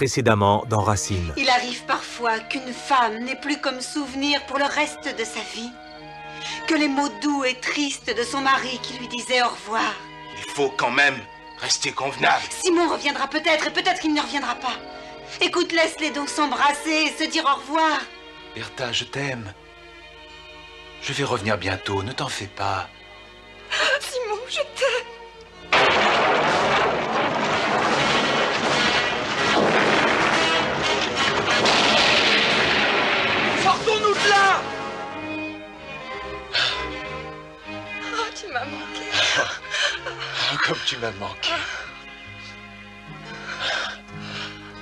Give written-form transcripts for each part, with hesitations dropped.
Précédemment dans Racine. Il arrive parfois qu'une femme n'est plus comme souvenir pour le reste de sa vie. Que les mots doux et tristes de son mari qui lui disait au revoir. Il faut quand même rester convenable. Simon reviendra peut-être, et peut-être qu'il ne reviendra pas. Écoute, laisse-les donc s'embrasser et se dire au revoir. Bertha, je t'aime. Je vais revenir bientôt, ne t'en fais pas. Simon, je t'aime. Sortons-nous de là! Oh, tu m'as manqué. Comme tu m'as manqué.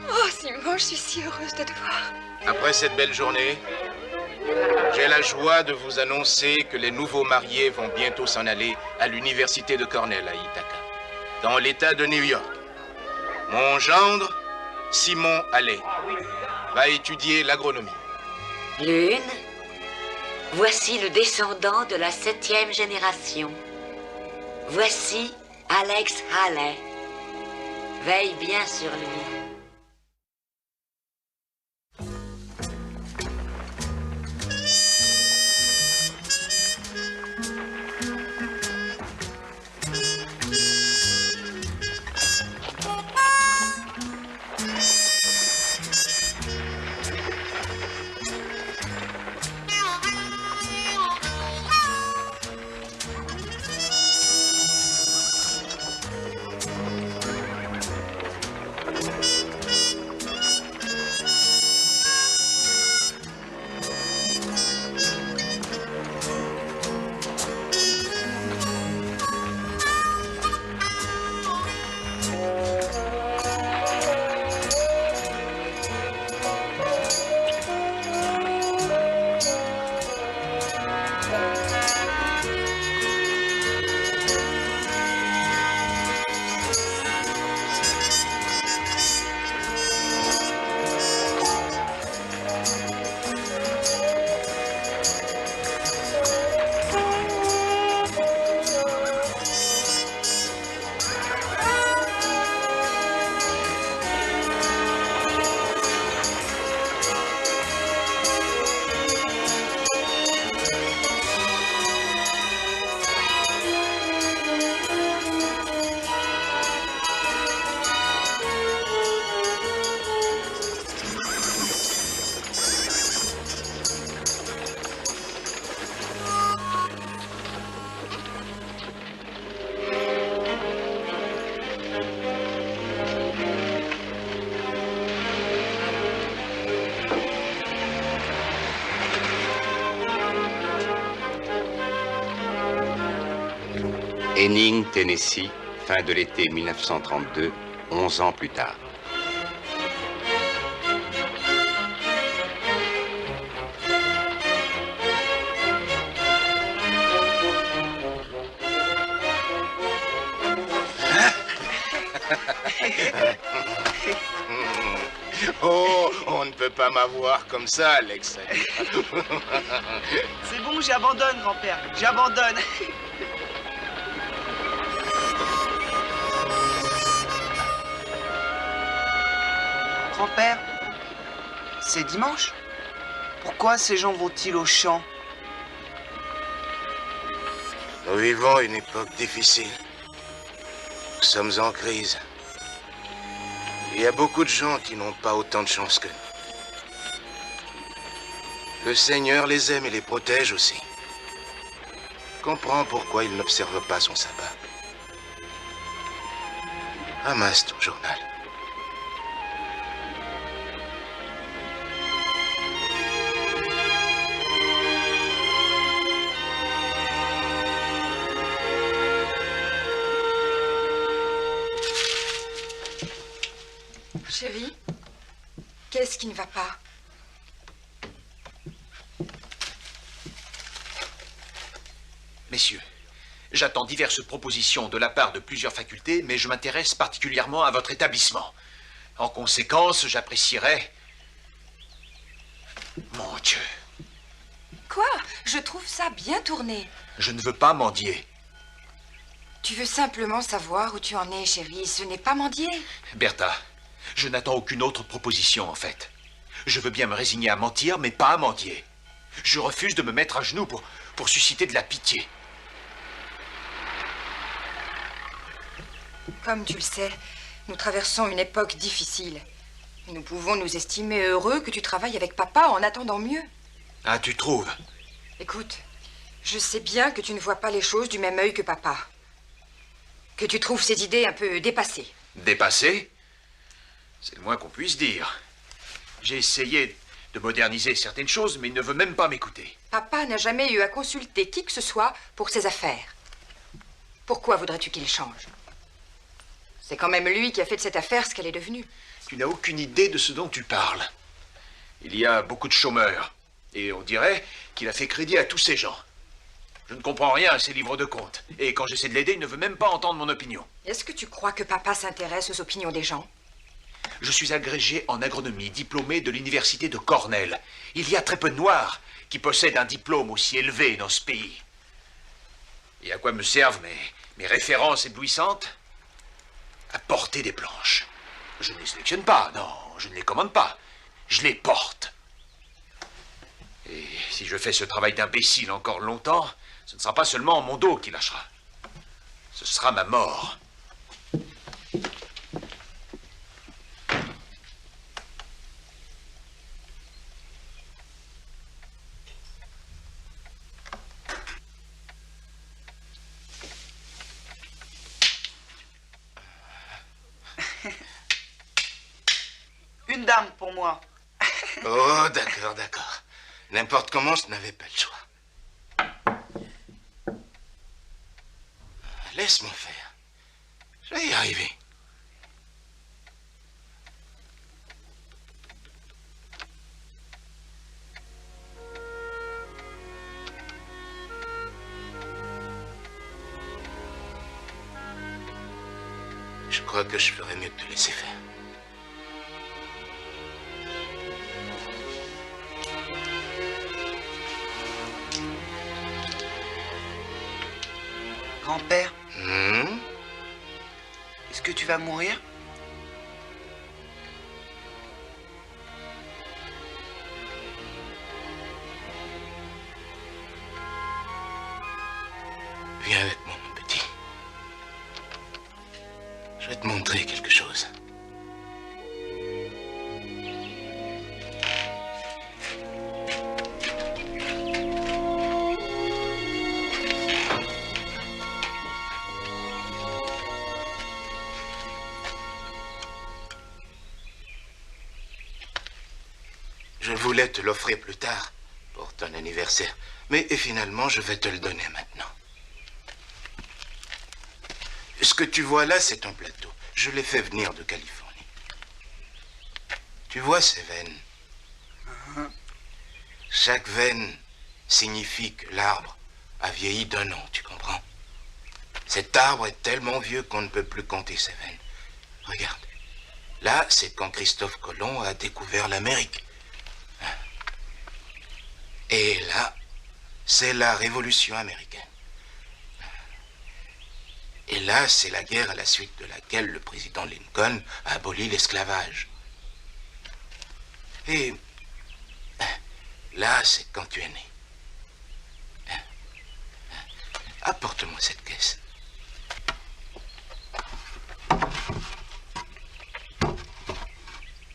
Oh, Simon, je suis si heureuse de te voir. Après cette belle journée, j'ai la joie de vous annoncer que les nouveaux mariés vont bientôt s'en aller à l'université de Cornell à Ithaca, dans l'État de New York. Mon gendre, Simon Halley, va étudier l'agronomie. Lune, voici le descendant de la 7e génération. Voici Alex Halley. Veille bien sur lui. Henning, Tennessee, fin de l'été 1932, 11 ans plus tard. Oh, on ne peut pas m'avoir comme ça, Alex. C'est bon, j'abandonne, grand-père. J'abandonne. Grand-père, c'est dimanche? Pourquoi ces gens vont-ils au champ? Nous vivons une époque difficile. Nous sommes en crise. Il y a beaucoup de gens qui n'ont pas autant de chance que nous. Le Seigneur les aime et les protège aussi. Comprends pourquoi il n'observe pas son sabbat. Ramasse ton journal. Chérie, qu'est-ce qui ne va pas? Messieurs, j'attends diverses propositions de la part de plusieurs facultés, mais je m'intéresse particulièrement à votre établissement. En conséquence, j'apprécierais... Mon Dieu. Quoi? Je trouve ça bien tourné. Je ne veux pas mendier. Tu veux simplement savoir où tu en es, chérie. Ce n'est pas mendier. Bertha, Je n'attends aucune autre proposition, en fait. Je veux bien me résigner à mentir, mais pas à mendier. Je refuse de me mettre à genoux pour susciter de la pitié. Comme tu le sais, nous traversons une époque difficile. Et nous pouvons nous estimer heureux que tu travailles avec papa en attendant mieux. Ah, tu trouves? Écoute, je sais bien que tu ne vois pas les choses du même œil que papa. Que tu trouves ses idées un peu dépassées. Dépassé? C'est le moins qu'on puisse dire. J'ai essayé de moderniser certaines choses, mais il ne veut même pas m'écouter. Papa n'a jamais eu à consulter qui que ce soit pour ses affaires. Pourquoi voudrais-tu qu'il change? C'est quand même lui qui a fait de cette affaire ce qu'elle est devenue. Tu n'as aucune idée de ce dont tu parles. Il y a beaucoup de chômeurs. Et on dirait qu'il a fait crédit à tous ces gens. Je ne comprends rien à ces livres de comptes. Et quand j'essaie de l'aider, il ne veut même pas entendre mon opinion. Est-ce que tu crois que papa s'intéresse aux opinions des gens? Je suis agrégé en agronomie, diplômé de l'université de Cornell. Il y a très peu de Noirs qui possèdent un diplôme aussi élevé dans ce pays. Et à quoi me servent mes références éblouissantes? À porter des planches. Je ne les sélectionne pas, non, je ne les commande pas. Je les porte. Et si je fais ce travail d'imbécile encore longtemps, ce ne sera pas seulement mon dos qui lâchera. Ce sera ma mort. Une dame pour moi. Oh, d'accord, d'accord. N'importe comment, je n'avais pas le choix. Laisse-moi faire. Je vais y arriver. Je crois que je ferais mieux de te laisser faire. Grand-père, Hum? est-ce que tu vas mourir? Viens avec moi, mon petit. Je vais te montrer quelque chose. Je voulais te l'offrir plus tard, pour ton anniversaire. Mais finalement, je vais te le donner maintenant. Ce que tu vois là, c'est un plateau. Je l'ai fait venir de Californie. Tu vois ces veines? Chaque veine signifie que l'arbre a vieilli d'1 an, tu comprends? Cet arbre est tellement vieux qu'on ne peut plus compter ses veines. Regarde. Là, c'est quand Christophe Colomb a découvert l'Amérique. Et là, c'est la Révolution américaine. Et là, c'est la guerre à la suite de laquelle le président Lincoln a aboli l'esclavage. Et là, c'est quand tu es né. Apporte-moi cette caisse.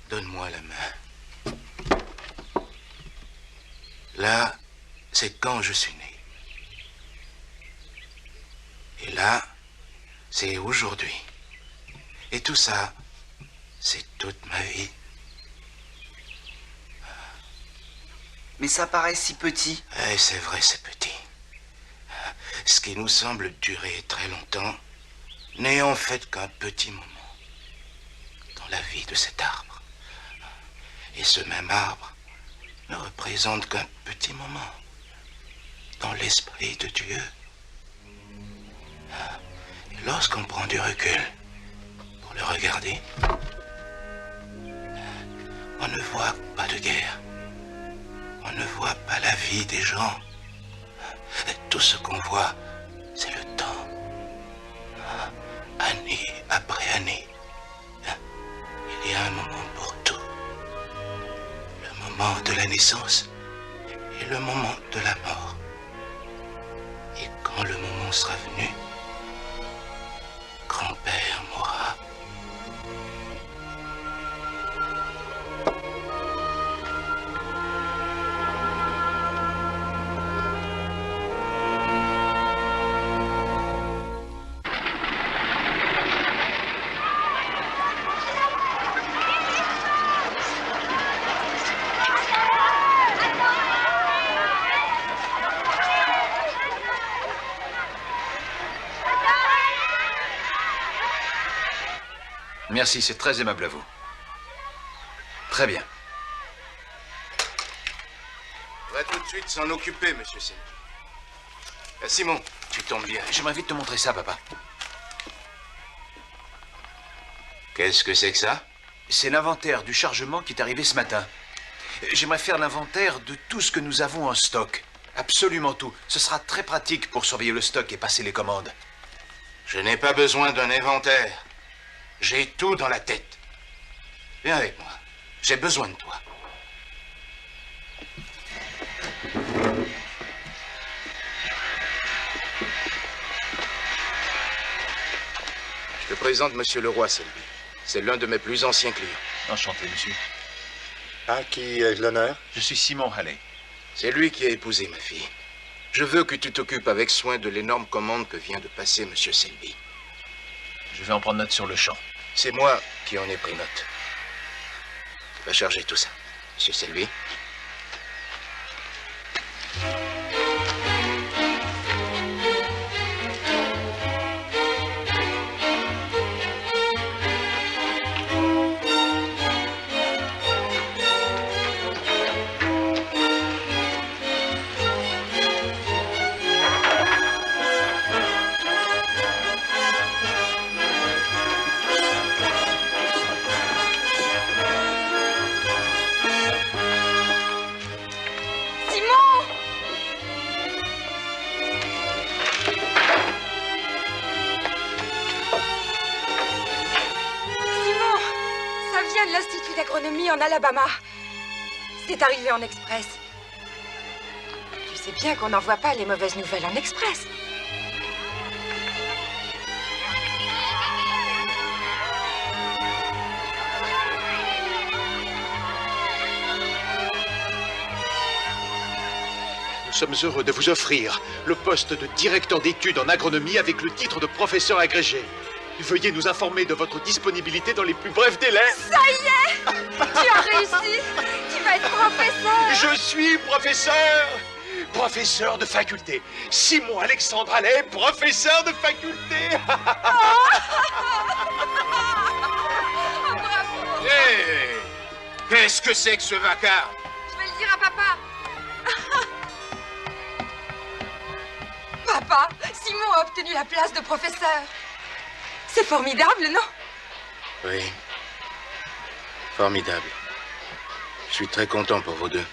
Donne-moi la main. Là, c'est quand je suis né. Et là, c'est aujourd'hui. Et tout ça, c'est toute ma vie. Mais ça paraît si petit. Eh, c'est vrai, c'est petit. Ce qui nous semble durer très longtemps n'est en fait qu'un petit moment dans la vie de cet arbre. Et ce même arbre ne représente qu'un petit moment dans l'esprit de Dieu. Et lorsqu'on prend du recul pour le regarder, on ne voit pas de guerre. On ne voit pas la vie des gens. Tout ce qu'on voit, c'est le temps. Année après année. Il y y a un moment pour tout. Le moment de la naissance et le moment de la mort. Et quand le moment sera venu, grand-père mourra. Merci, c'est très aimable à vous. Très bien. On va tout de suite s'en occuper, monsieur Selby. Simon, tu tombes bien. J'aimerais vite te montrer ça, papa. Qu'est-ce que c'est que ça? C'est l'inventaire du chargement qui est arrivé ce matin. J'aimerais faire l'inventaire de tout ce que nous avons en stock. Absolument tout. Ce sera très pratique pour surveiller le stock et passer les commandes. Je n'ai pas besoin d'un inventaire. J'ai tout dans la tête. Viens avec moi. J'ai besoin de toi. Je te présente Monsieur Leroy, Selby. C'est l'un de mes plus anciens clients. Enchanté, monsieur. À qui ai-je l'honneur? Je suis Simon Halley. C'est lui qui a épousé ma fille. Je veux que tu t'occupes avec soin de l'énorme commande que vient de passer Monsieur Selby. Je vais en prendre note sur le champ. C'est moi qui en ai pris note. Tu vas charger tout ça, Monsieur Selby. De l'Institut d'agronomie en Alabama. C'est arrivé en express. Tu sais bien qu'on n'envoie pas les mauvaises nouvelles en express. Nous sommes heureux de vous offrir le poste de directeur d'études en agronomie avec le titre de professeur agrégé. Veuillez nous informer de votre disponibilité dans les plus brefs délais. Ça y est! Tu as réussi! Tu vas être professeur! Je suis professeur! Professeur de faculté. Simon Alexandre Halley, professeur de faculté. Bravo! Hé! Qu'est-ce que c'est que ce vacarme? Je vais le dire à papa. Papa, Simon a obtenu la place de professeur. C'est formidable, non? Oui. Formidable. Je suis très content pour vous deux.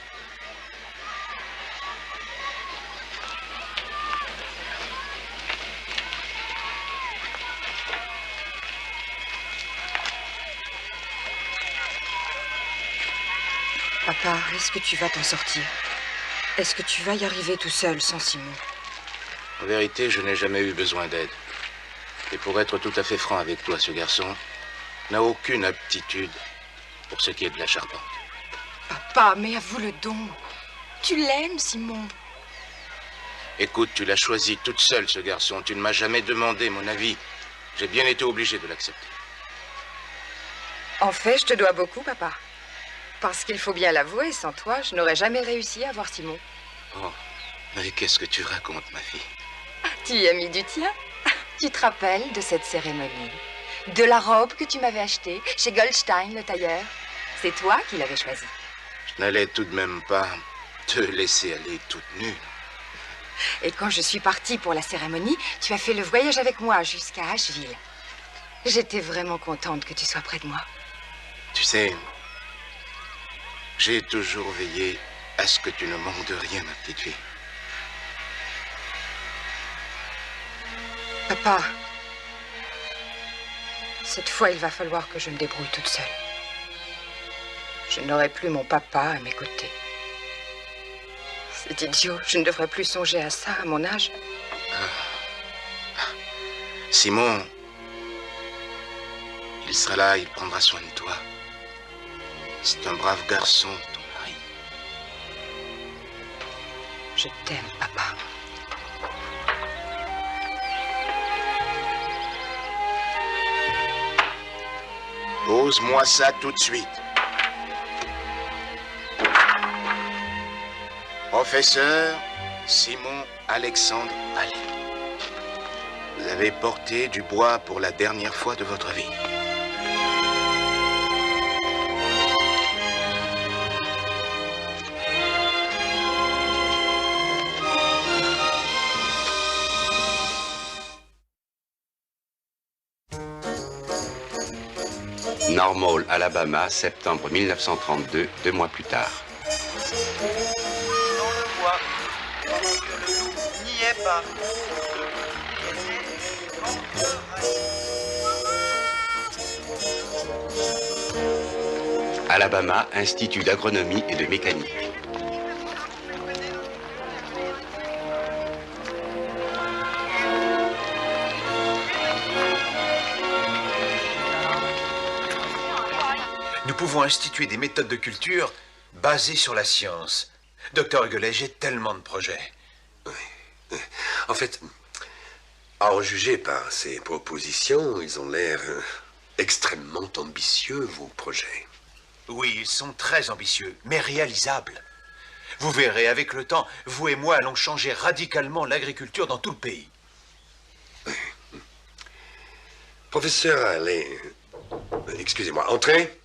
Papa, est-ce que tu vas t'en sortir? Est-ce que tu vas y arriver tout seul, sans Simon? En vérité, je n'ai jamais eu besoin d'aide. Et pour être tout à fait franc avec toi, ce garçon n'a aucune aptitude pour ce qui est de la charpente. Papa, mais avoue-le donc. Tu l'aimes, Simon. Écoute, tu l'as choisi toute seule, ce garçon. Tu ne m'as jamais demandé mon avis. J'ai bien été obligé de l'accepter. En fait, je te dois beaucoup, papa. Parce qu'il faut bien l'avouer, sans toi, je n'aurais jamais réussi à avoir Simon. Oh, mais qu'est-ce que tu racontes, ma fille? Tu y as mis du tien. Tu te rappelles de cette cérémonie? De la robe que tu m'avais achetée chez Goldstein, le tailleur? C'est toi qui l'avais choisie. Je n'allais tout de même pas te laisser aller toute nue. Et quand je suis partie pour la cérémonie, tu as fait le voyage avec moi jusqu'à Asheville. J'étais vraiment contente que tu sois près de moi. Tu sais, j'ai toujours veillé à ce que tu ne manques de rien, ma petite fille. Papa, cette fois, il va falloir que je me débrouille toute seule. Je n'aurai plus mon papa à mes côtés. C'est idiot, je ne devrais plus songer à ça à mon âge. Simon, il sera là, il prendra soin de toi. C'est un brave garçon, ton mari. Je t'aime, papa. Pose-moi ça tout de suite. Professeur Simon Alexandre Halley. Vous avez porté du bois pour la dernière fois de votre vie. Normal, Alabama, septembre 1932, 2 mois plus tard. On le voit. Que le loup n'y est pas. Alabama, Institut d'agronomie et de mécanique. Nous pouvons instituer des méthodes de culture basées sur la science. Docteur Huguelet, j'ai tellement de projets. En fait, à en juger par ces propositions, ils ont l'air extrêmement ambitieux, vos projets. Oui, ils sont très ambitieux, mais réalisables. Vous verrez, avec le temps, vous et moi allons changer radicalement l'agriculture dans tout le pays. Professeur Halley, excusez-moi, entrez.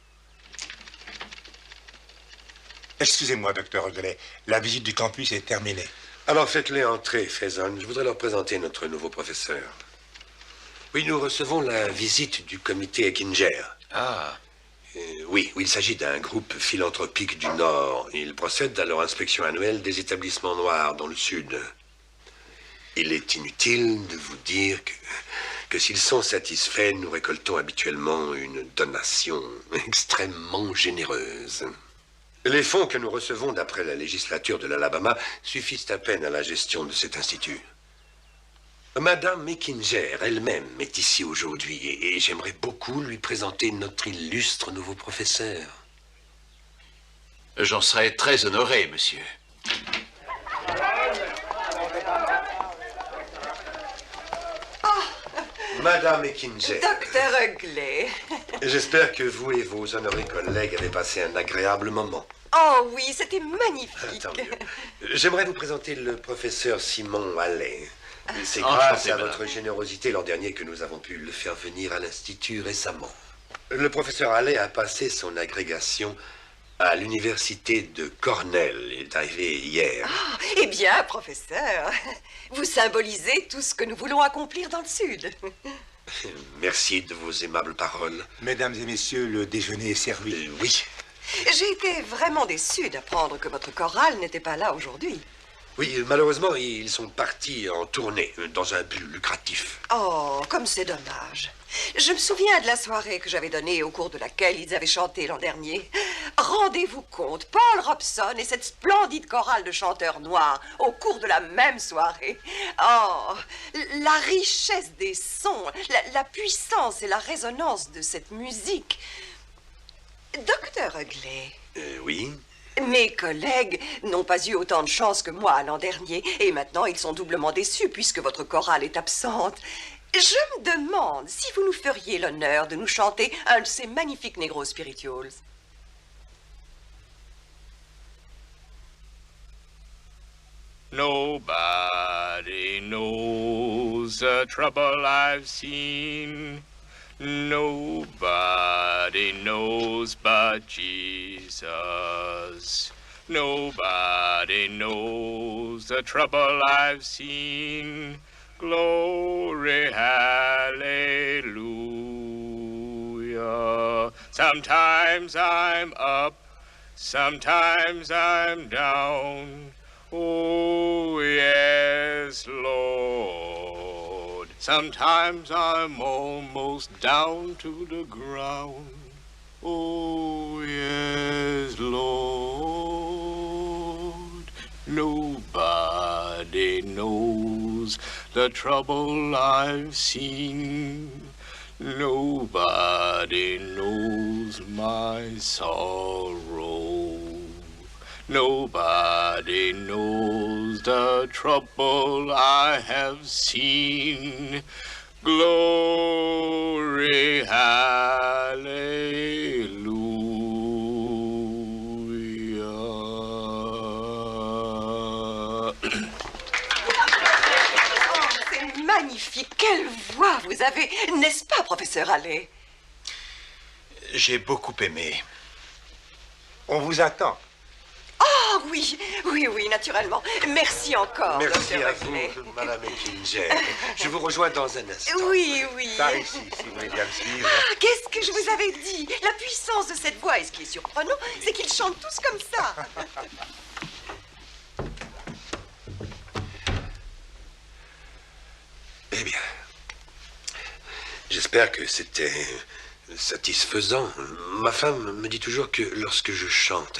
Excusez-moi, docteur Huguelet. La visite du campus est terminée. Alors faites-les entrer, Faison. Je voudrais leur présenter notre nouveau professeur. Oui, nous recevons la visite du comité Eckinger. Ah. Oui, il s'agit d'un groupe philanthropique du Nord. Ils procèdent à leur inspection annuelle des établissements noirs dans le Sud. Il est inutile de vous dire que s'ils sont satisfaits, nous récoltons habituellement une donation extrêmement généreuse. Les fonds que nous recevons d'après la législature de l'Alabama suffisent à peine à la gestion de cet institut. Madame Eckinger elle-même est ici aujourd'hui et j'aimerais beaucoup lui présenter notre illustre nouveau professeur. J'en serais très honoré, monsieur. Madame Eckinger. Docteur Huguelet. J'espère que vous et vos honorés collègues avez passé un agréable moment. Oh oui, c'était magnifique. Tant mieux. J'aimerais vous présenter le professeur Simon Halley. C'est Enchanté, grâce à madame. votre générosité l'an dernier que nous avons pu le faire venir à l'Institut récemment. Le professeur Halley a passé son agrégation à l'université de Cornell. Il est arrivé hier. Ah, eh bien, professeur, vous symbolisez tout ce que nous voulons accomplir dans le Sud. Merci de vos aimables paroles. Mesdames et messieurs, le déjeuner est servi. Oui. J'ai été vraiment déçue d'apprendre que votre chorale n'était pas là aujourd'hui. Oui, malheureusement, ils sont partis en tournée dans un but lucratif. Oh, comme c'est dommage. Je me souviens de la soirée que j'avais donnée au cours de laquelle ils avaient chanté l'an dernier. Rendez-vous compte, Paul Robson et cette splendide chorale de chanteurs noirs au cours de la même soirée. Oh, la richesse des sons, la puissance et la résonance de cette musique. Docteur Huguelet. Oui. Mes collègues n'ont pas eu autant de chance que moi l'an dernier, et maintenant ils sont doublement déçus puisque votre chorale est absente. Je me demande si vous nous feriez l'honneur de nous chanter un de ces magnifiques Negro Spirituals. Nobody knows the trouble I've seen. Nobody knows but Jesus. Nobody knows the trouble I've seen. Glory, hallelujah. Sometimes I'm up, sometimes I'm down. Oh, yes, Lord. Sometimes I'm almost down to the ground. Oh, yes, Lord. Nobody knows the trouble I've seen. Nobody knows my sorrow. Nobody knows the trouble I have seen. Glory, hallelujah. Oh, c'est magnifique. Quelle voix vous avez, n'est-ce pas, professeur Halley? J'ai beaucoup aimé. On vous attend. Ah oui, oui, oui, naturellement. Merci encore, Merci docteur à vous, Huxley. Madame Ettinger. Je vous rejoins dans un instant. Oui, oui. Par ici, si vous voulez bien me suivre. Ah, qu'est-ce que je vous avais dit? La puissance de cette voix, et ce qui est surprenant, c'est qu'ils chantent tous comme ça. Eh bien, j'espère que c'était satisfaisant. Ma femme me dit toujours que lorsque je chante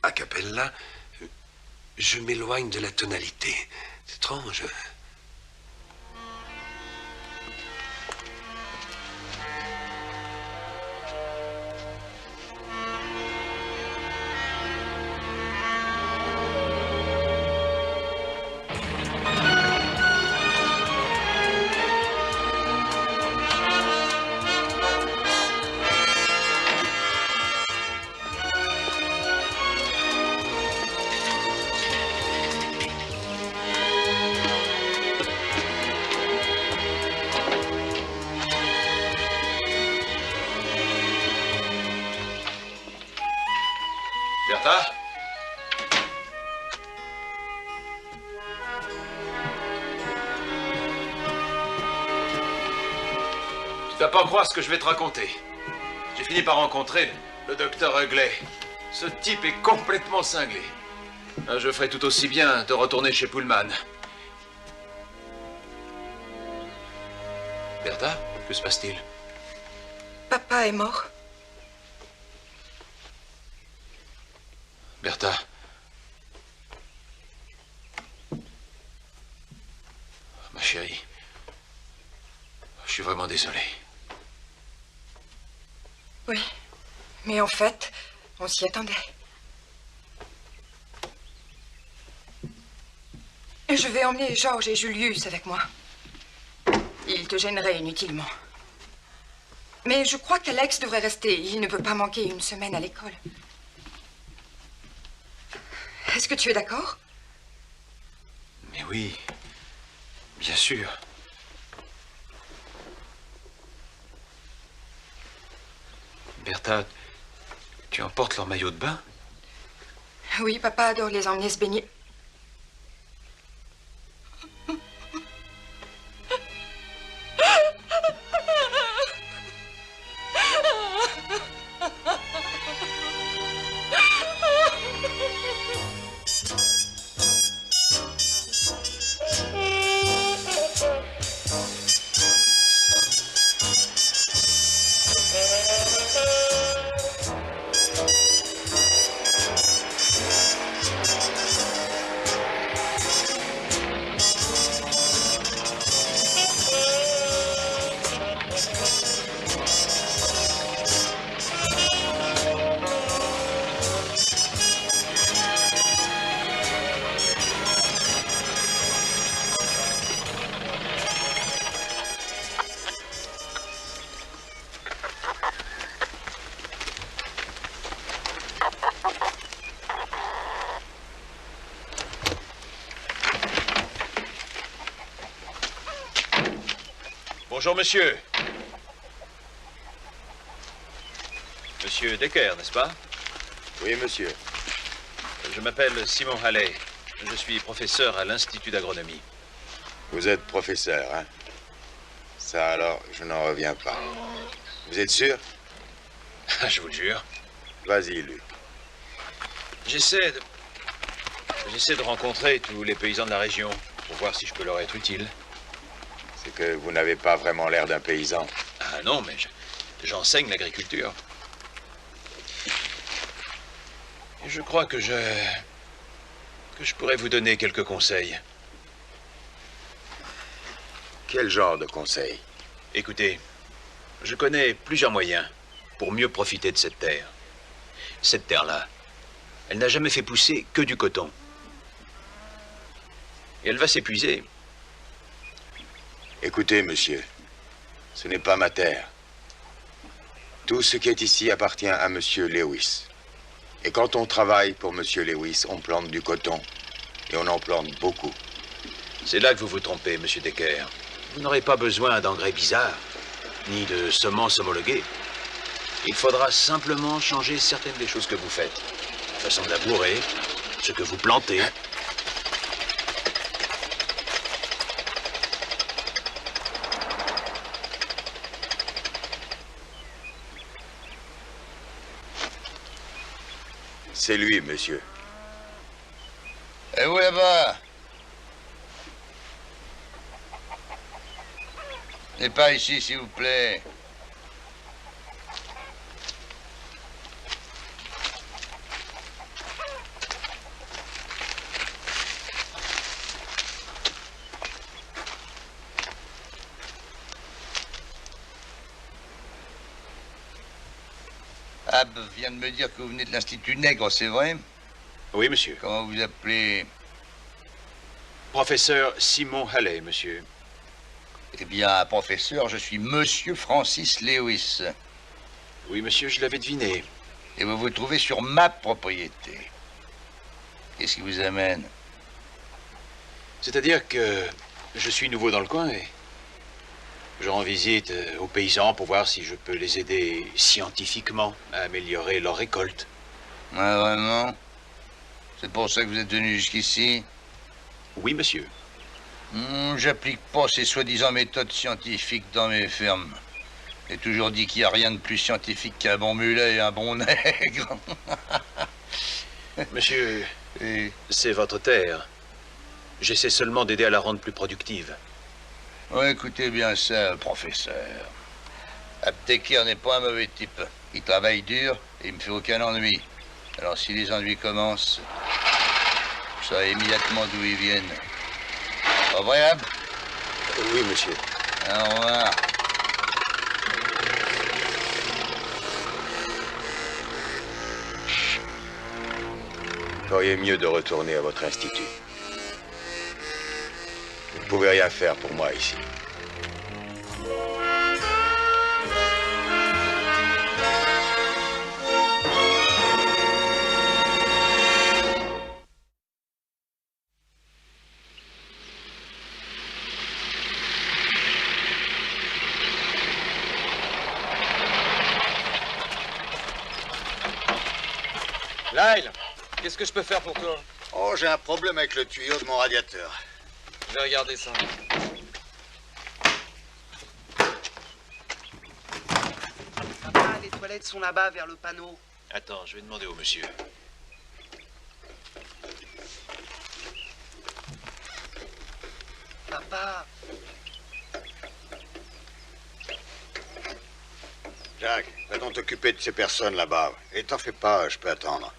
a cappella, je m'éloigne de la tonalité. C'est étrange. Bertha? Tu vas pas croire ce que je vais te raconter. J'ai fini par rencontrer le docteur Huxley. Ce type est complètement cinglé. Je ferais tout aussi bien de retourner chez Pullman. Bertha, que se passe-t-il? Papa est mort. Bertha. Ma chérie. Je suis vraiment désolé. Oui, mais en fait, on s'y attendait. Et je vais emmener Georges et Julius avec moi. Ils te gêneraient inutilement. Mais je crois qu'Alex devrait rester. Il ne peut pas manquer une semaine à l'école. Est-ce que tu es d'accord? Mais oui, bien sûr. Bertha, tu emportes leur maillot de bain? Oui, papa adore les emmener se baigner. Bonjour, monsieur. Monsieur Decker, n'est-ce pas? Oui, monsieur. Je m'appelle Simon Halley. Je suis professeur à l'Institut d'agronomie. Vous êtes professeur, hein? Ça, alors, je n'en reviens pas. Vous êtes sûr? Je vous le jure. Vas-y, Luc. J'essaie de rencontrer tous les paysans de la région pour voir si je peux leur être utile. C'est que vous n'avez pas vraiment l'air d'un paysan. Ah non, mais j'enseigne l'agriculture. Je crois que je pourrais vous donner quelques conseils. Quel genre de conseil? Écoutez, je connais plusieurs moyens pour mieux profiter de cette terre. Cette terre-là, elle n'a jamais fait pousser que du coton. Et elle va s'épuiser. Écoutez, monsieur, ce n'est pas ma terre. Tout ce qui est ici appartient à monsieur Lewis. Et quand on travaille pour monsieur Lewis, on plante du coton. Et on en plante beaucoup. C'est là que vous vous trompez, monsieur Decker. Vous n'aurez pas besoin d'engrais bizarres, ni de semences homologuées. Il faudra simplement changer certaines des choses que vous faites. La façon de labourer, ce que vous plantez. C'est lui, monsieur. Et vous là-bas? Et pas ici, s'il vous plaît. Ab vient de me dire que vous venez de l'Institut Nègre, c'est vrai? Oui, monsieur. Comment vous appelez? Professeur Simon Halley, monsieur. Eh bien, professeur, je suis Monsieur Francis Lewis. Oui, monsieur, je l'avais deviné. Et vous vous trouvez sur ma propriété. Qu'est-ce qui vous amène? C'est-à-dire que je suis nouveau dans le coin et je rends visite aux paysans pour voir si je peux les aider scientifiquement à améliorer leur récolte. Ah, vraiment? C'est pour ça que vous êtes venu jusqu'ici? Oui, monsieur. J'applique pas ces soi-disant méthodes scientifiques dans mes fermes. J'ai toujours dit qu'il n'y a rien de plus scientifique qu'un bon mulet et un bon nègre. Monsieur, c'est votre terre. J'essaie seulement d'aider à la rendre plus productive. Ouais, écoutez bien ça, professeur. Abdeker n'est pas un mauvais type. Il travaille dur et il me fait aucun ennui. Alors si les ennuis commencent, je saurai immédiatement d'où ils viennent. Pas vrai, Ab? Oui, monsieur. Au revoir. Vous feriez mieux de retourner à votre institut. Vous ne pouvez rien faire pour moi ici. Lyle, qu'est-ce que je peux faire pour toi? Oh, j'ai un problème avec le tuyau de mon radiateur. Je vais regarder ça. Papa, les toilettes sont là-bas, vers le panneau. Attends, je vais demander au monsieur. Papa. Jack, va donc t'occuper de ces personnes là-bas. Et t'en fais pas, je peux attendre.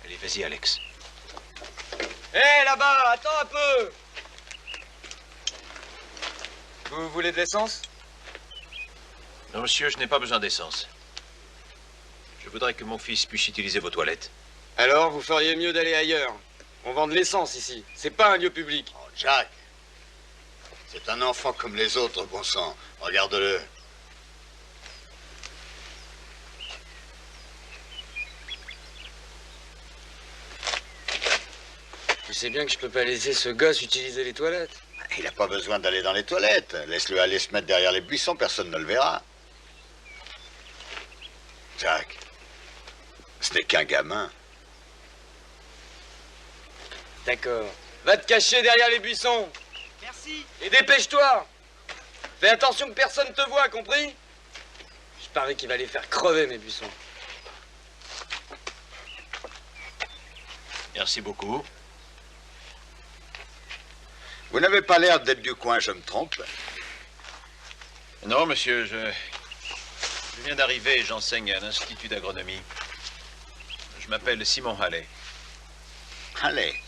Allez, vas-y, Alex. Hé, là-bas, attends un peu! Vous voulez de l'essence? Non, monsieur, je n'ai pas besoin d'essence. Je voudrais que mon fils puisse utiliser vos toilettes. Alors, vous feriez mieux d'aller ailleurs. On vend de l'essence ici. C'est pas un lieu public. Oh, Jack, c'est un enfant comme les autres, bon sang. Regarde-le. Tu sais bien que je peux pas laisser ce gosse utiliser les toilettes. Il n'a pas besoin d'aller dans les toilettes. Laisse-le aller se mettre derrière les buissons, personne ne le verra. Jack, ce n'est qu'un gamin. D'accord. Va te cacher derrière les buissons. Merci. Et dépêche-toi. Fais attention que personne te voie, compris? Je parie qu'il va les faire crever, mes buissons. Merci beaucoup. Vous n'avez pas l'air d'être du coin, je me trompe? Non, monsieur, Je viens d'arriver et j'enseigne à l'Institut d'agronomie. Je m'appelle Simon Halley. Allez.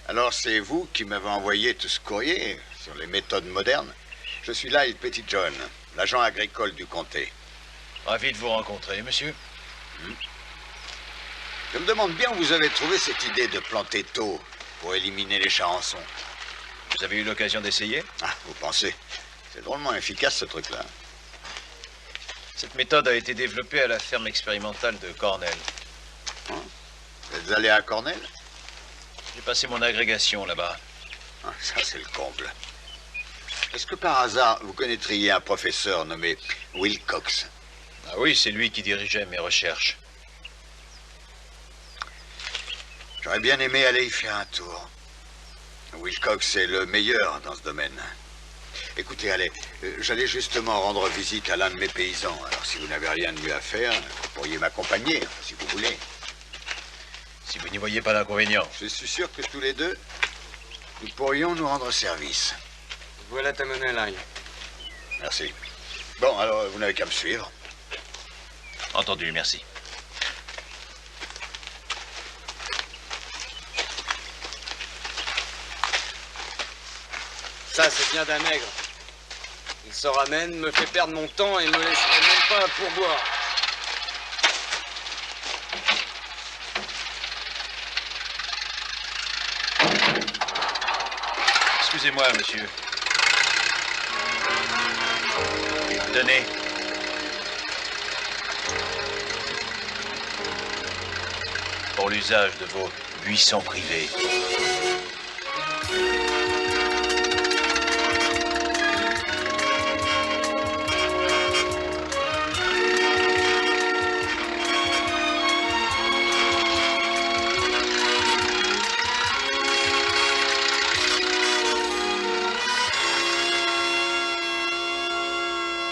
Alors c'est vous qui m'avez envoyé tout ce courrier sur les méthodes modernes. Je suis Lyle Pettyjohn, l'agent agricole du comté. Ravi de vous rencontrer, monsieur. Je me demande bien où vous avez trouvé cette idée de planter tôt pour éliminer les charançons. Vous avez eu l'occasion d'essayer? Ah, vous pensez? C'est drôlement efficace ce truc-là. Cette méthode a été développée à la ferme expérimentale de Cornell. Vous êtes allé à Cornell? J'ai passé mon agrégation là-bas. Ah, ça, c'est le comble. Est-ce que par hasard, vous connaîtriez un professeur nommé Wilcox? Ah oui, c'est lui qui dirigeait mes recherches. J'aurais bien aimé aller y faire un tour. Wilcox est le meilleur dans ce domaine. Écoutez, allez, j'allais justement rendre visite à l'un de mes paysans. Alors, si vous n'avez rien de mieux à faire, vous pourriez m'accompagner, si vous voulez. Si vous n'y voyez pas d'inconvénient. Je suis sûr que tous les deux, nous pourrions nous rendre service. Voilà ta monnaie, Lyle. Merci. Bon, alors, vous n'avez qu'à me suivre. Entendu, merci. Ça, c'est bien d'un nègre. Il se ramène, me fait perdre mon temps et me laisserait même pas un pourboire. Excusez-moi, monsieur. Tenez. Pour l'usage de vos buissons privés.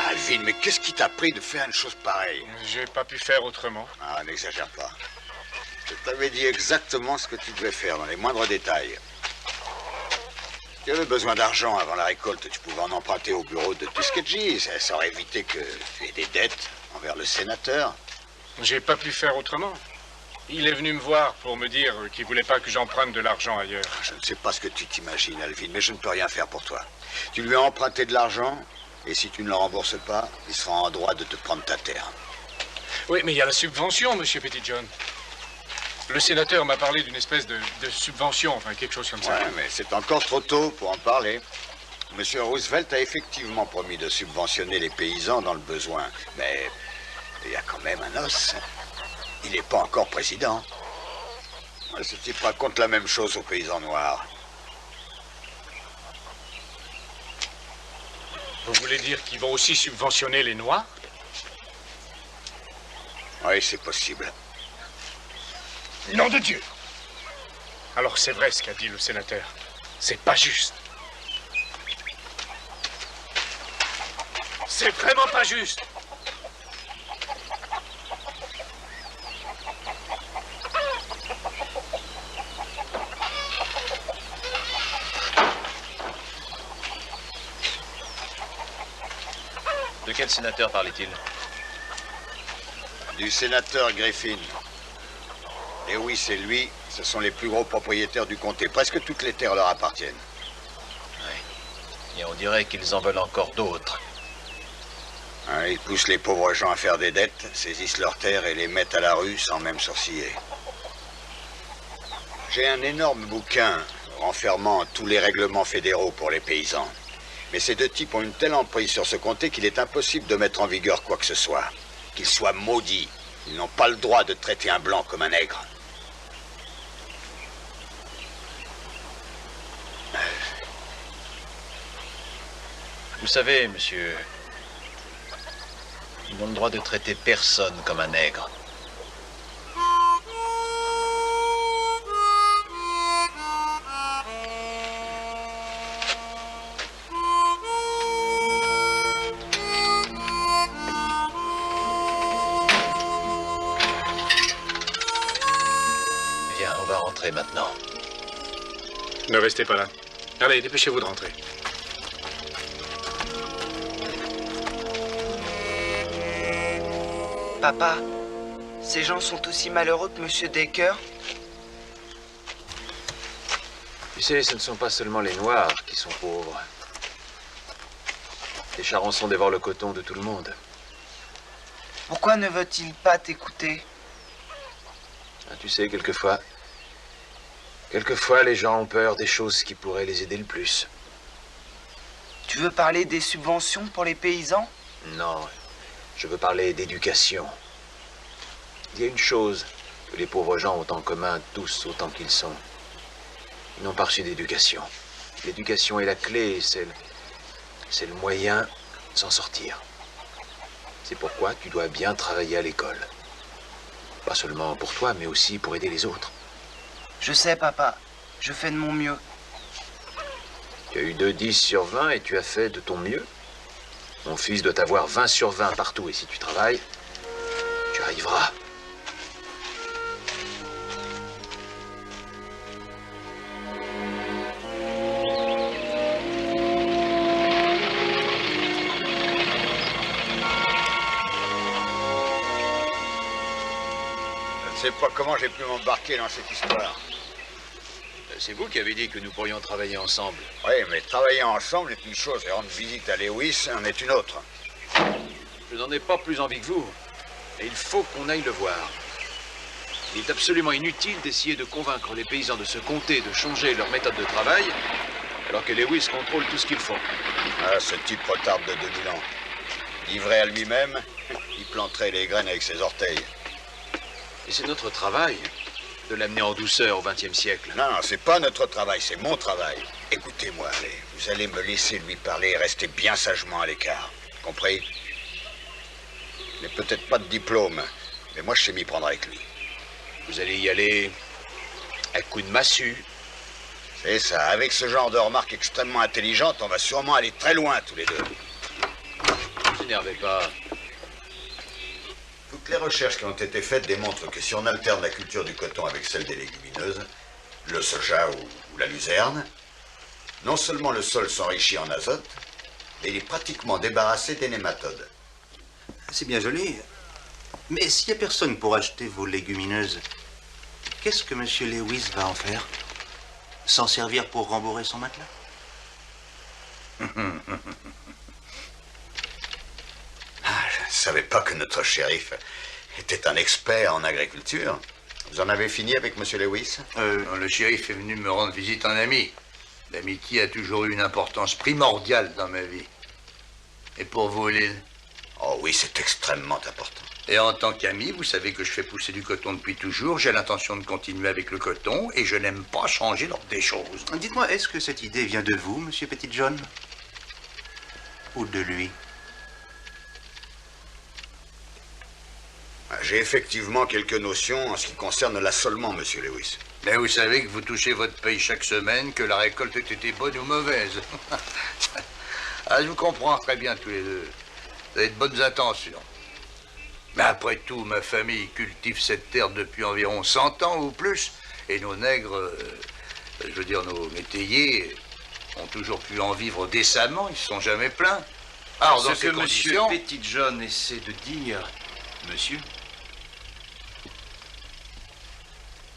Alvin, mais qu'est-ce qui t'a pris de faire une chose pareille? J'ai pas pu faire autrement. Ah, n'exagère pas. Je t'avais dit exactement ce que tu devais faire, dans les moindres détails. Si tu avais besoin d'argent avant la récolte, tu pouvais en emprunter au bureau de Tuskegee. Ça aurait évité que tu aies des dettes envers le sénateur. J'ai pas pu faire autrement. Il est venu me voir pour me dire qu'il voulait pas que j'emprunte de l'argent ailleurs. Je ne sais pas ce que tu t'imagines, Alvin, mais je ne peux rien faire pour toi. Tu lui as emprunté de l'argent, et si tu ne le rembourses pas, il sera en droit de te prendre ta terre. Oui, mais il y a la subvention, monsieur Pettyjohn. Le sénateur m'a parlé d'une espèce de subvention, enfin quelque chose comme ça. Ouais, mais c'est encore trop tôt pour en parler. Monsieur Roosevelt a effectivement promis de subventionner les paysans dans le besoin. Mais il y a quand même un os. Il n'est pas encore président. Ce type raconte la même chose aux paysans noirs. Vous voulez dire qu'ils vont aussi subventionner les Noirs? Oui, c'est possible. Nom de Dieu! Alors c'est vrai ce qu'a dit le sénateur. C'est pas juste. C'est vraiment pas juste. De quel sénateur parlait-il? Du sénateur Griffin. Lewis et lui, ce sont les plus gros propriétaires du comté. Presque toutes les terres leur appartiennent. Oui. Et on dirait qu'ils en veulent encore d'autres. Hein, ils poussent les pauvres gens à faire des dettes, saisissent leurs terres et les mettent à la rue sans même sourciller. J'ai un énorme bouquin renfermant tous les règlements fédéraux pour les paysans. Mais ces deux types ont une telle emprise sur ce comté qu'il est impossible de mettre en vigueur quoi que ce soit. Qu'ils soient maudits. Ils n'ont pas le droit de traiter un blanc comme un nègre. Vous savez, monsieur, ils n'ont le droit de traiter personne comme un nègre. Bien, on va rentrer maintenant. Ne restez pas là. Allez, dépêchez-vous de rentrer. Papa, ces gens sont aussi malheureux que Monsieur Decker? Tu sais, ce ne sont pas seulement les Noirs qui sont pauvres. Les Charançons dévorent le coton de tout le monde. Pourquoi ne veut-il pas t'écouter? Ah, tu sais, quelquefois, les gens ont peur des choses qui pourraient les aider le plus. Tu veux parler des subventions pour les paysans? Non, je veux parler d'éducation. Il y a une chose que les pauvres gens ont en commun, tous autant qu'ils sont. Ils n'ont pas reçu d'éducation. L'éducation est la clé, c'est le moyen de s'en sortir. C'est pourquoi tu dois bien travailler à l'école. Pas seulement pour toi, mais aussi pour aider les autres. Je sais, papa. Je fais de mon mieux. Tu as eu 2 10 sur 20 et tu as fait de ton mieux. Mon fils doit avoir 20 sur 20 partout et si tu travailles, tu arriveras. Je ne sais pas comment j'ai pu m'embarquer dans cette histoire. C'est vous qui avez dit que nous pourrions travailler ensemble. Oui, mais travailler ensemble est une chose et rendre visite à Lewis en est une autre. Je n'en ai pas plus envie que vous. Et il faut qu'on aille le voir. Il est absolument inutile d'essayer de convaincre les paysans de ce comté de changer leur méthode de travail, alors que Lewis contrôle tout ce qu'ils font. Ah, ce type retarde de 2000 ans. Livré à lui-même, il planterait les graines avec ses orteils. Et c'est notre travail de l'amener en douceur au XXe siècle. Non, non, c'est pas notre travail, c'est mon travail. Écoutez-moi, allez, vous allez me laisser lui parler et rester bien sagement à l'écart. Compris? Je n'ai peut-être pas de diplôme, mais moi je sais m'y prendre avec lui. Vous allez y aller à coup de massue. C'est ça, avec ce genre de remarques extrêmement intelligentes, on va sûrement aller très loin tous les deux. Ne vous énervez pas. Toutes les recherches qui ont été faites démontrent que si on alterne la culture du coton avec celle des légumineuses, le soja ou la luzerne, non seulement le sol s'enrichit en azote, mais il est pratiquement débarrassé des nématodes. C'est bien joli. Mais s'il n'y a personne pour acheter vos légumineuses, qu'est-ce que M. Lewis va en faire? S'en servir pour rembourrer son matelas? Je ne savais pas que notre shérif était un expert en agriculture. Vous en avez fini avec M. Lewis? Le shérif est venu me rendre visite en ami. L'amitié a toujours eu une importance primordiale dans ma vie. Et pour vous, Lynn? Oh oui, c'est extrêmement important. Et en tant qu'ami, vous savez que je fais pousser du coton depuis toujours. J'ai l'intention de continuer avec le coton et je n'aime pas changer l'ordre des choses. Dites-moi, est-ce que cette idée vient de vous, Monsieur Petitjohn? Ou de lui? J'ai effectivement quelques notions en ce qui concerne l'assolement, M. Lewis. Mais vous savez que vous touchez votre paye chaque semaine, que la récolte ait été bonne ou mauvaise. Ah, je vous comprends très bien tous les deux. Vous avez de bonnes intentions. Mais après tout, ma famille cultive cette terre depuis environ 100 ans ou plus. Et nos nègres, je veux dire nos métayers, ont toujours pu en vivre décemment. Ils ne se sont jamais plaints. Alors, dans ces conditions... Ce que M. Petitjohn essaie de dire, monsieur...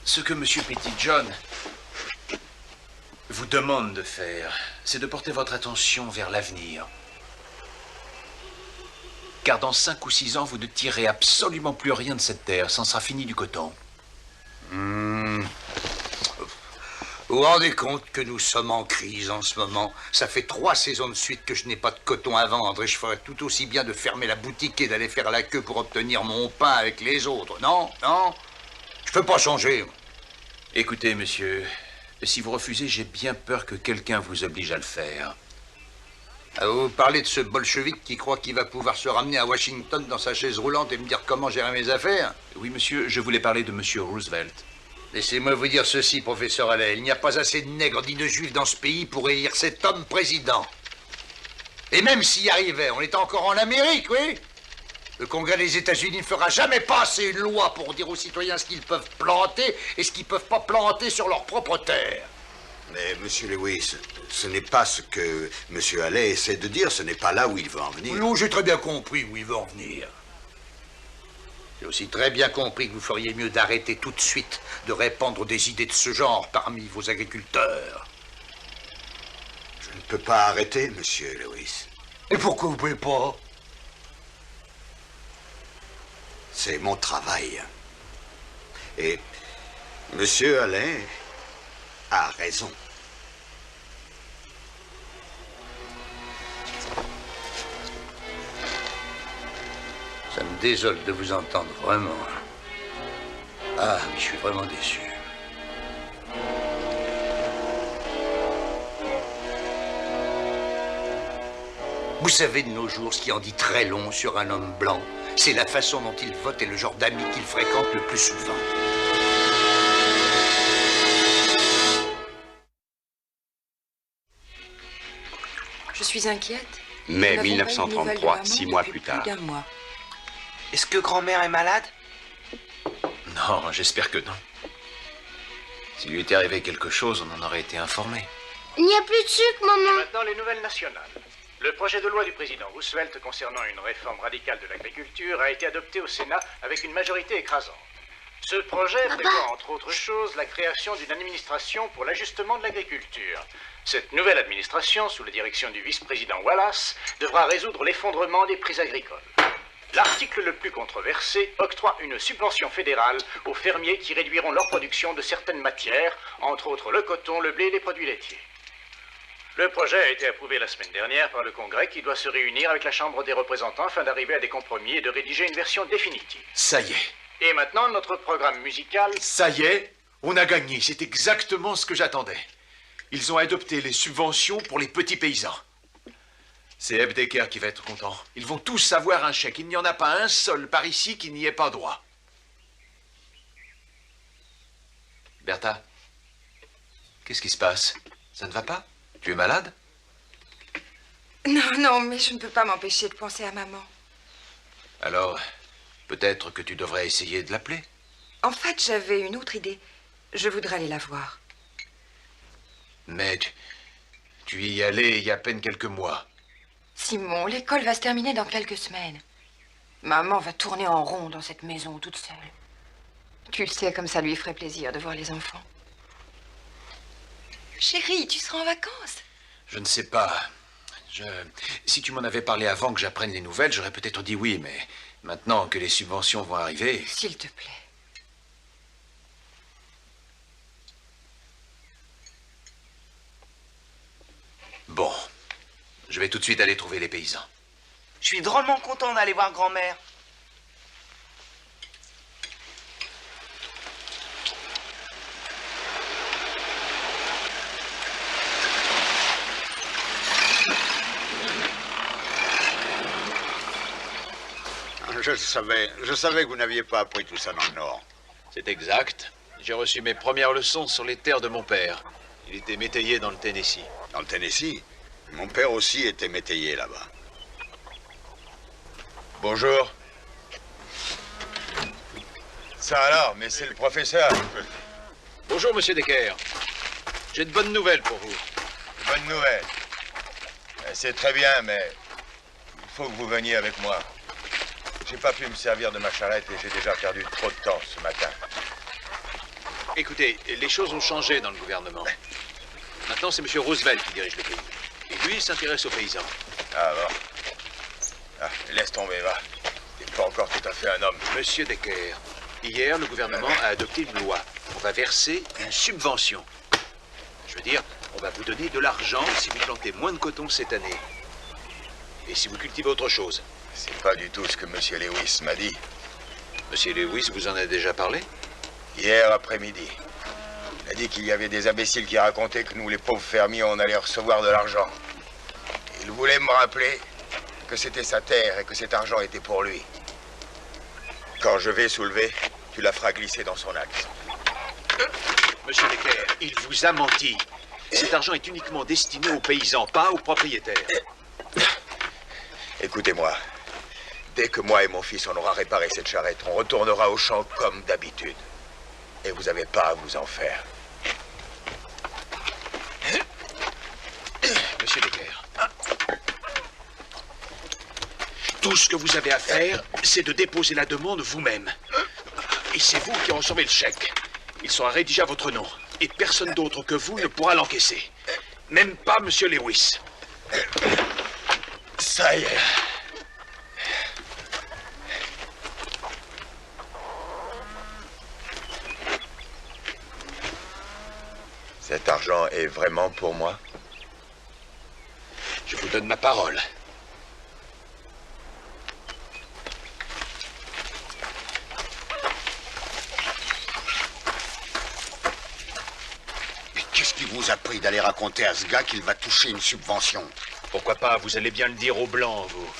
Ce que M. Petitjohn vous demande de faire, c'est de porter votre attention vers l'avenir. Car dans 5 ou 6 ans, vous ne tirerez absolument plus rien de cette terre. Ça sera fini du coton. Vous vous rendez compte que nous sommes en crise en ce moment? Ça fait 3 saisons de suite que je n'ai pas de coton à vendre et je ferais tout aussi bien de fermer la boutique et d'aller faire la queue pour obtenir mon pain avec les autres. Non, non, je peux pas changer. Écoutez, monsieur, si vous refusez, j'ai bien peur que quelqu'un vous oblige à le faire. Vous parlez de ce bolchevique qui croit qu'il va pouvoir se ramener à Washington dans sa chaise roulante et me dire comment gérer mes affaires? Oui, monsieur, je voulais parler de monsieur Roosevelt. Laissez-moi vous dire ceci, professeur Halley. Il n'y a pas assez de nègres ni de juifs dans ce pays pour élire cet homme président. Et même s'il y arrivait, on est encore en Amérique, oui? Le Congrès des États-Unis ne fera jamais passer une loi pour dire aux citoyens ce qu'ils peuvent planter et ce qu'ils ne peuvent pas planter sur leur propre terre. Mais, M. Lewis, ce n'est pas ce que M. Halley essaie de dire, ce n'est pas là où il veut en venir. Non, j'ai très bien compris où il veut en venir. J'ai aussi très bien compris que vous feriez mieux d'arrêter tout de suite de répandre des idées de ce genre parmi vos agriculteurs. Je ne peux pas arrêter, monsieur Lewis. Et pourquoi vous pouvez pas? C'est mon travail. Et monsieur Alain a raison. Ça me désole de vous entendre, vraiment. Ah, mais je suis vraiment déçu. Vous savez, de nos jours, ce qui en dit très long sur un homme blanc, c'est la façon dont il vote et le genre d'amis qu'il fréquente le plus souvent. Je suis inquiète. Mai Nous n'avons pas eu de 1933, nouvelles de 6 maman mois depuis plus tard. d'un mois. Est-ce que grand-mère est malade? Non, j'espère que non. S'il lui était arrivé quelque chose, on en aurait été informé. Il n'y a plus de sucre, maman. Maintenant, les nouvelles nationales. Le projet de loi du président Roosevelt concernant une réforme radicale de l'agriculture a été adopté au Sénat avec une majorité écrasante. Ce projet prévoit, entre autres choses, la création d'une administration pour l'ajustement de l'agriculture. Cette nouvelle administration, sous la direction du vice-président Wallace, devra résoudre l'effondrement des prix agricoles. L'article le plus controversé octroie une subvention fédérale aux fermiers qui réduiront leur production de certaines matières, entre autres le coton, le blé et les produits laitiers. Le projet a été approuvé la semaine dernière par le Congrès qui doit se réunir avec la Chambre des représentants afin d'arriver à des compromis et de rédiger une version définitive. Ça y est. Et maintenant, notre programme musical... Ça y est, on a gagné. C'est exactement ce que j'attendais. Ils ont adopté les subventions pour les petits paysans. C'est Eb Decker qui va être content. Ils vont tous avoir un chèque. Il n'y en a pas un seul par ici qui n'y ait pas droit. Bertha, qu'est-ce qui se passe? Ça ne va pas? Tu es malade? Non, non, mais je ne peux pas m'empêcher de penser à maman. Alors, peut-être que tu devrais essayer de l'appeler. En fait, j'avais une autre idée. Je voudrais aller la voir. Mais tu y allais il y a à peine quelques mois. Simon, l'école va se terminer dans quelques semaines. Maman va tourner en rond dans cette maison toute seule. Tu le sais, comme ça lui ferait plaisir de voir les enfants. Chérie, tu seras en vacances. Je ne sais pas. Si tu m'en avais parlé avant que j'apprenne les nouvelles, j'aurais peut-être dit oui, mais maintenant que les subventions vont arriver... S'il te plaît. Bon, je vais tout de suite aller trouver les paysans. Je suis drôlement content d'aller voir grand-mère. Je savais que vous n'aviez pas appris tout ça dans le Nord. C'est exact. J'ai reçu mes premières leçons sur les terres de mon père. Il était métayer dans le Tennessee. Dans le Tennessee? Mon père aussi était métayer là-bas. Bonjour. Ça alors, mais c'est le professeur. Bonjour, monsieur Decker. J'ai de bonnes nouvelles pour vous. Bonne nouvelle. C'est très bien, mais il faut que vous veniez avec moi. J'ai pas pu me servir de ma charrette et j'ai déjà perdu trop de temps ce matin. Écoutez, les choses ont changé dans le gouvernement. Maintenant, c'est M. Roosevelt qui dirige le pays. Et lui, il s'intéresse aux paysans. Ah bon. Ah, laisse tomber, va. T'es pas encore tout à fait un homme. Monsieur Decker, hier, le gouvernement a adopté une loi. On va verser une subvention. Je veux dire, on va vous donner de l'argent si vous plantez moins de coton cette année. Et si vous cultivez autre chose. C'est pas du tout ce que M. Lewis m'a dit. M. Lewis vous en a déjà parlé? Hier après-midi. Il a dit qu'il y avait des imbéciles qui racontaient que nous, les pauvres fermiers, on allait recevoir de l'argent. Il voulait me rappeler que c'était sa terre et que cet argent était pour lui. Quand je vais soulever, tu la feras glisser dans son axe. Monsieur Decker, il vous a menti. Cet argent est uniquement destiné aux paysans, pas aux propriétaires. Écoutez-moi. Dès que moi et mon fils, on aura réparé cette charrette, on retournera au champ comme d'habitude. Et vous n'avez pas à vous en faire. Monsieur Decker, Tout ce que vous avez à faire, c'est de déposer la demande vous-même. Et c'est vous qui recevez le chèque. Il sera rédigé à votre nom. Et personne d'autre que vous ne pourra l'encaisser. Même pas Monsieur Lewis. Ça y est. Cet argent est vraiment pour moi? Je vous donne ma parole. Mais qu'est-ce qui vous a pris d'aller raconter à ce gars qu'il va toucher une subvention? Pourquoi pas? Vous allez bien le dire aux Blancs, vous.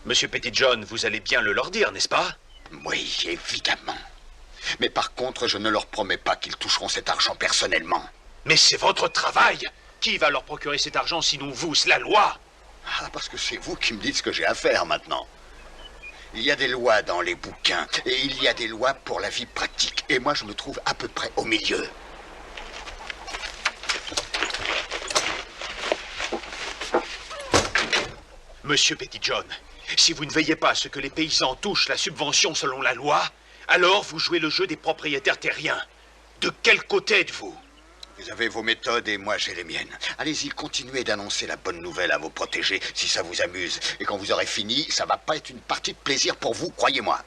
Monsieur Petitjohn, vous allez bien le leur dire, n'est-ce pas? Oui, évidemment. Mais par contre, je ne leur promets pas qu'ils toucheront cet argent personnellement. Mais c'est votre travail. Qui va leur procurer cet argent sinon vous? C'est la loi. Ah, parce que c'est vous qui me dites ce que j'ai à faire maintenant. Il y a des lois dans les bouquins, et il y a des lois pour la vie pratique. Et moi, je me trouve à peu près au milieu. Monsieur Petitjohn, si vous ne veillez pas à ce que les paysans touchent la subvention selon la loi, alors vous jouez le jeu des propriétaires terriens. De quel côté êtes-vous? Vous avez vos méthodes et moi j'ai les miennes. Allez-y, continuez d'annoncer la bonne nouvelle à vos protégés si ça vous amuse. Et quand vous aurez fini, ça va pas être une partie de plaisir pour vous, croyez-moi.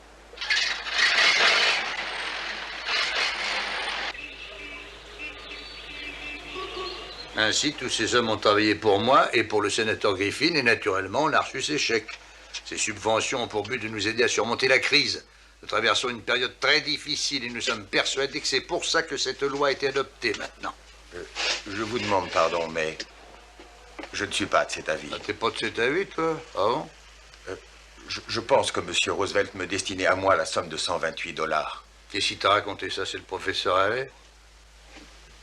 Ainsi, tous ces hommes ont travaillé pour moi et pour le sénateur Griffin, et naturellement, on a reçu ces chèques. Ces subventions ont pour but de nous aider à surmonter la crise. Nous traversons une période très difficile et nous sommes persuadés que c'est pour ça que cette loi a été adoptée maintenant. Je vous demande pardon, mais je ne suis pas de cet avis. Ah, t'es pas de cet avis, toi? Ah bon? Je pense que M. Roosevelt me destinait à moi la somme de 128 $. Et si t'as raconté ça, c'est le professeur Haley?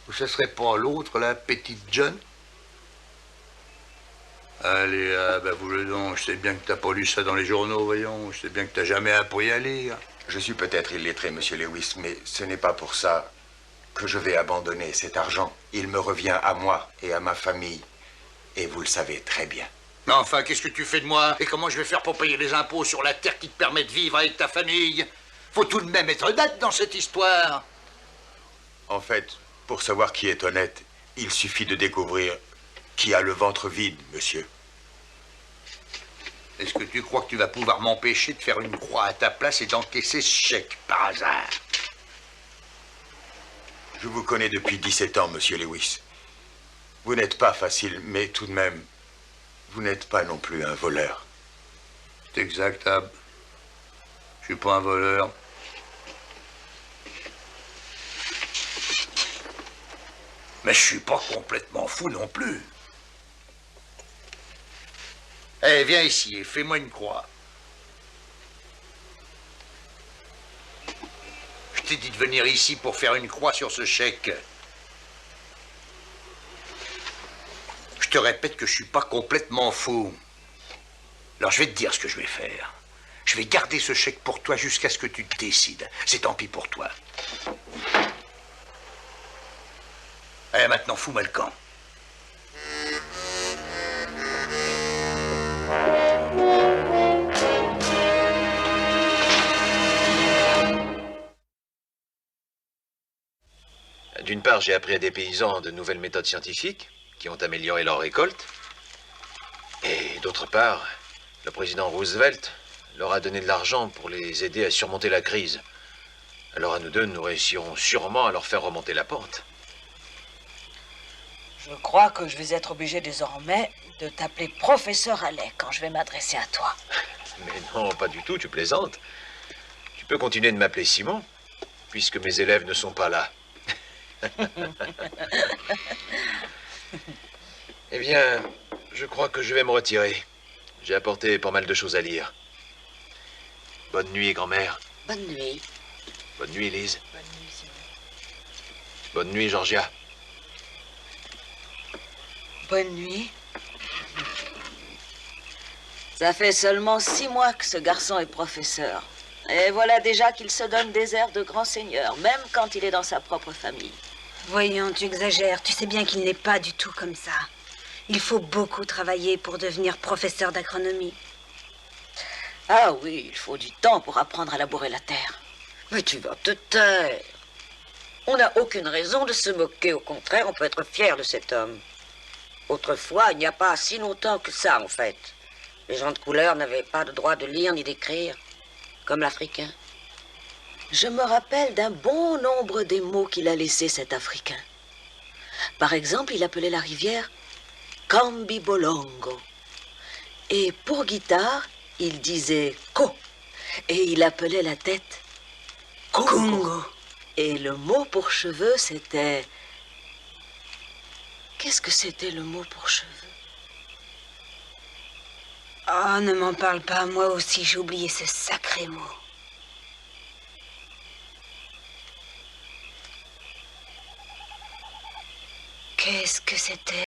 Ou ça serait pas l'autre, la Petitjohn? Allez, vous le donc, je sais bien que t'as pas lu ça dans les journaux, voyons. Je sais bien que t'as jamais appris à lire. Je suis peut-être illettré, Monsieur Lewis, mais ce n'est pas pour ça que je vais abandonner cet argent. Il me revient à moi et à ma famille. Et vous le savez très bien. Mais enfin, qu'est-ce que tu fais de moi? Et comment je vais faire pour payer les impôts sur la terre qui te permet de vivre avec ta famille? Faut tout de même être honnête dans cette histoire. En fait, pour savoir qui est honnête, il suffit de découvrir qui a le ventre vide, monsieur. Est-ce que tu crois que tu vas pouvoir m'empêcher de faire une croix à ta place et d'encaisser ce chèque, par hasard? Je vous connais depuis 17 ans, monsieur Lewis. Vous n'êtes pas facile, mais tout de même, vous n'êtes pas non plus un voleur. C'est exact, Ab. Je suis pas un voleur. Mais je suis pas complètement fou non plus. Eh, viens ici et fais-moi une croix. Je t'ai dit de venir ici pour faire une croix sur ce chèque. Je te répète que je suis pas complètement fou. Alors je vais te dire ce que je vais faire. Je vais garder ce chèque pour toi jusqu'à ce que tu te décides. C'est tant pis pour toi. Allez, maintenant, fous-moi le camp. D'une part, j'ai appris à des paysans de nouvelles méthodes scientifiques qui ont amélioré leur récolte. Et d'autre part, le président Roosevelt leur a donné de l'argent pour les aider à surmonter la crise. Alors à nous deux, nous réussirons sûrement à leur faire remonter la pente. Je crois que je vais être obligé désormais de t'appeler professeur Haley quand je vais m'adresser à toi. Mais non, pas du tout, tu plaisantes. Tu peux continuer de m'appeler Simon, puisque mes élèves ne sont pas là. Eh bien, je crois que je vais me retirer. J'ai apporté pas mal de choses à lire. Bonne nuit, grand-mère. Bonne nuit. Bonne nuit, Lise. Bonne nuit, Simon. Bonne nuit, Georgia. Bonne nuit. Ça fait seulement 6 mois que ce garçon est professeur. Et voilà déjà qu'il se donne des airs de grand seigneur, même quand il est dans sa propre famille. Voyons, tu exagères. Tu sais bien qu'il n'est pas du tout comme ça. Il faut beaucoup travailler pour devenir professeur d'agronomie. Ah oui, il faut du temps pour apprendre à labourer la terre. Mais tu vas te taire. On n'a aucune raison de se moquer. Au contraire, on peut être fier de cet homme. Autrefois, il n'y a pas si longtemps que ça, en fait. Les gens de couleur n'avaient pas le droit de lire ni d'écrire, comme l'Africain. Je me rappelle d'un bon nombre des mots qu'il a laissés, cet Africain. Par exemple, il appelait la rivière Kambibolongo. Et pour guitare, il disait Ko. Et il appelait la tête Congo. Et le mot pour cheveux, c'était... Qu'est-ce que c'était le mot pour cheveux? Oh, ne m'en parle pas, moi aussi j'ai oublié ce sacré mot. Qu'est-ce que c'était?